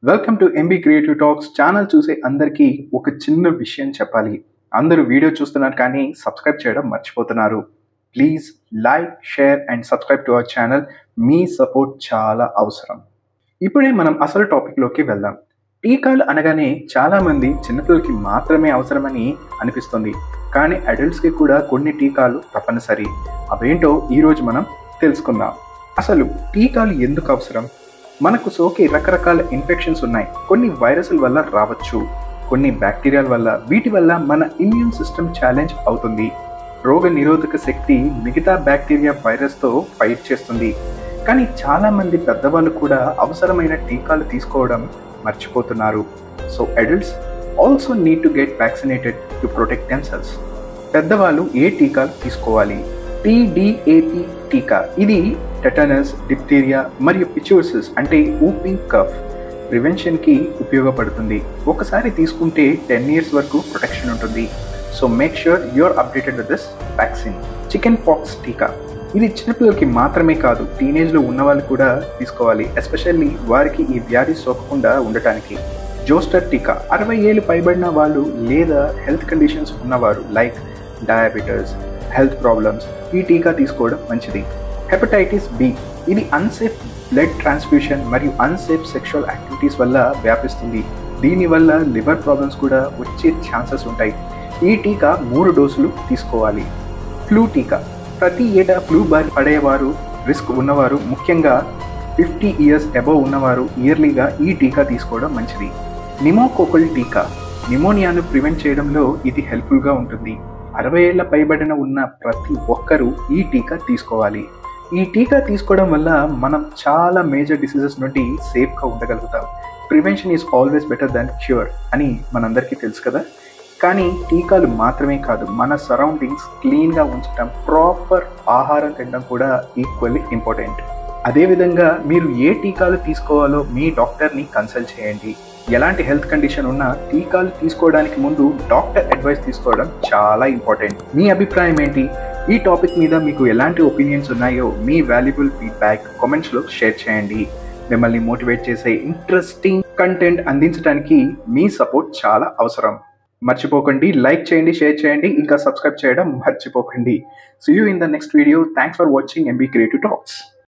Welcome to MB creative talks channel. చూసే అందరికీ ఒక చిన్న విషయం చెప్పాలి. అందరూ వీడియో చూస్తున్నారు కానీ సబ్స్క్రైబ్ చేయడం మర్చిపోతున్నారు. Please like, share and subscribe to our channel. Me support చాలా అవసరం. ఇప్పుడే మనం అసలు టాపిక్లోకి వెళ్దాం. టీకాలు అనగానే చాలామంది చిన్నపిల్లలకి మాత్రమే అవసరమని అనిపిస్తుంది, కానీ అడల్ట్స్కి కూడా కొన్ని టీకాలు తప్పనిసరి. అవేంటో ఈరోజు మనం తెలుసుకుందాం. అసలు టీకాలు ఎందుకు అవసరం? మనకు సోకే రకరకాల ఇన్ఫెక్షన్స్ ఉన్నాయి. కొన్ని వైరస్ల వల్ల రావచ్చు, కొన్ని బ్యాక్టీరియాల వల్ల. వీటి వల్ల మన ఇమ్యూన్ సిస్టమ్ ఛాలెంజ్ అవుతుంది. రోగ నిరోధక శక్తి మిగతా బ్యాక్టీరియా వైరస్తో ఫైట్ చేస్తుంది. కానీ చాలామంది పెద్దవాళ్ళు కూడా అవసరమైన టీకాలు తీసుకోవడం మర్చిపోతున్నారు. So adults also need to get vaccinated to protect themselves. పెద్దవాళ్ళు ఏ టీకాలు తీసుకోవాలి? టీడీఏపీ టీకా. ఇది టెటనస్, డిప్తీరియా మరియు పిచోసిస్ అంటే ఊపింగ్ కఫ్ ప్రివెన్షన్కి ఉపయోగపడుతుంది. ఒకసారి తీసుకుంటే 10 years వరకు ప్రొటెక్షన్ ఉంటుంది. So make sure you're updated with this vaccine. Chicken pox టీకా. ఇది చిన్నపిల్లలకి మాత్రమే కాదు, టీనేజ్లో ఉన్న వాళ్ళు కూడా తీసుకోవాలి, ఎస్పెషల్లీ వారికి ఈ వ్యాధి సోకకుండా ఉండటానికి. జోస్టర్ టీకా. 60 ఏళ్ళు పైబడిన వాళ్ళు లేదా హెల్త్ కండిషన్స్ ఉన్నవారు లైక్ డయాబెటీస్, హెల్త్ ప్రాబ్లమ్స్ ఈ టీకా తీసుకోవడం మంచిది. Hepatitis B. ఇది అన్సేఫ్ బ్లడ్ ట్రాన్స్ఫ్యూషన్ మరియు అన్సేఫ్ సెక్షువల్ యాక్టివిటీస్ వల్ల వ్యాపిస్తుంది. దీనివల్ల లివర్ ప్రాబ్లమ్స్ కూడా వచ్చే ఛాన్సెస్ ఉంటాయి. ఈ టీకా 3 డోసులు తీసుకోవాలి. ఫ్లూ టీకా. ప్రతి ఏటా ఫ్లూ బారి పడేవారు, రిస్క్ ఉన్నవారు, ముఖ్యంగా 50 years అబవ్ ఉన్నవారు ఇయర్లీగా ఈ టీకా తీసుకోవడం మంచిది. నిమోకోకల్ టీకా. నిమోనియాను ప్రివెంట్ చేయడంలో ఇది హెల్ప్ఫుల్గా ఉంటుంది. 60 ఏళ్ల పైబడిన ఉన్న ప్రతి ఒక్కరూ ఈ టీకా తీసుకోవాలి. ఈ టీకా తీసుకోవడం వల్ల మనం చాలా మేజర్ డిసీజెస్ నుండి సేఫ్గా ఉండగలుగుతాం. Prevention is always better than cure అని మనందరికీ తెలుసు కదా. కానీ టీకాలు మాత్రమే కాదు, మన సరౌండింగ్స్ క్లీన్గా ఉంచడం, ప్రాపర్ ఆహారం తినడం కూడా ఈక్వల్లీ ఇంపార్టెంట్. అదేవిధంగా మీరు ఏ టీకాలు తీసుకోవాలో మీ డాక్టర్ని కన్సల్ట్ చేయండి. ఎలాంటి హెల్త్ కండిషన్ ఉన్నా టీకాలు తీసుకోవడానికి ముందు డాక్టర్ అడ్వైస్ తీసుకోవడం చాలా ఇంపార్టెంట్. మీ అభిప్రాయం ఏంటి? ఈ టాపిక్ మీద మీకు ఎలాంటి ఒపీనియన్స్ ఉన్నాయో మీ వాల్యుబుల్ ఫీడ్బ్యాక్ కామెంట్స్లో షేర్ చేయండి. మిమ్మల్ని మోటివేట్ చేసే ఇంట్రెస్టింగ్ కంటెంట్ అందించడానికి మీ సపోర్ట్ చాలా అవసరం. మర్చిపోకండి, లైక్ చేయండి, షేర్ చేయండి, ఇంకా సబ్స్క్రైబ్ చేయడం మర్చిపోకండి. See you in the next video. Thanks for watching MB creative talks.